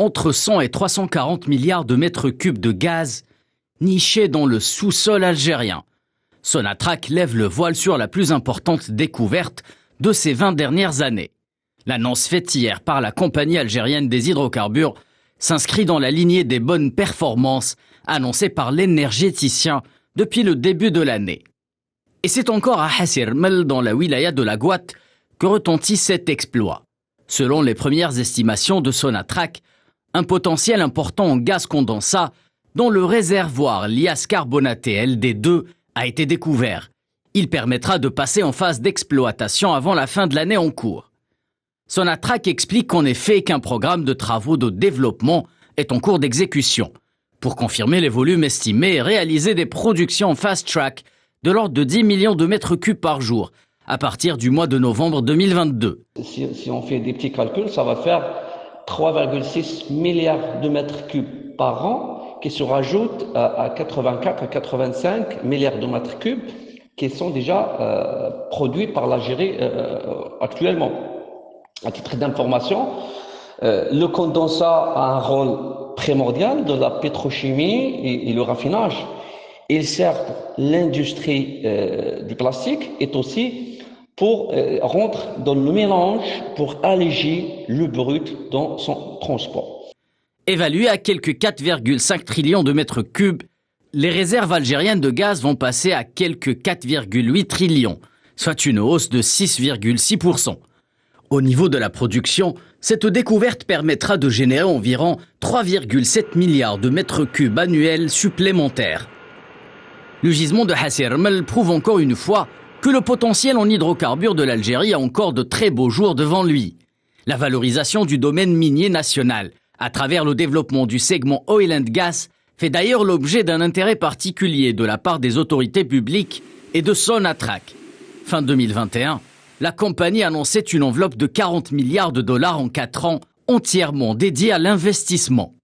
entre 100 et 340 milliards de mètres cubes de gaz nichés dans le sous-sol algérien. Sonatrach lève le voile sur la plus importante découverte de ces 20 dernières années. L'annonce faite hier par la compagnie algérienne des hydrocarbures s'inscrit dans la lignée des bonnes performances annoncées par l'énergéticien depuis le début de l'année. Et c'est encore à Hassi-R'Mel, dans la wilaya de la Gouat, que retentit cet exploit. Selon les premières estimations de Sonatrach, un potentiel important en gaz condensat dont le réservoir lias carbonaté LD2 a été découvert. Il permettra de passer en phase d'exploitation avant la fin de l'année en cours. Sonatrach explique en effet qu'un programme de travaux de développement est en cours d'exécution pour confirmer les volumes estimés et réaliser des productions fast-track de l'ordre de 10 millions de mètres cubes par jour à partir du mois de novembre 2022. Si on fait des petits calculs, ça va faire 3,6 milliards de mètres cubes par an qui se rajoutent à 84 à 85 milliards de mètres cubes qui sont déjà produits par l'Algérie actuellement. À titre d'information, le condensat a un rôle primordial de la pétrochimie et le raffinage. Il sert pour l'industrie du plastique et aussi pour rentrer dans le mélange, pour alléger le brut dans son transport. Évaluées à quelques 4,5 trillions de mètres cubes, les réserves algériennes de gaz vont passer à quelques 4,8 trillions, soit une hausse de 6,6%. Au niveau de la production, cette découverte permettra de générer environ 3,7 milliards de mètres cubes annuels supplémentaires. Le gisement de Hassi-R'Mel prouve encore une fois que le potentiel en hydrocarbures de l'Algérie a encore de très beaux jours devant lui. La valorisation du domaine minier national, à travers le développement du segment Oil and Gas, fait d'ailleurs l'objet d'un intérêt particulier de la part des autorités publiques et de Sonatrach. Fin 2021, la compagnie annonçait une enveloppe de 40 milliards de dollars en 4 ans, entièrement dédiée à l'investissement.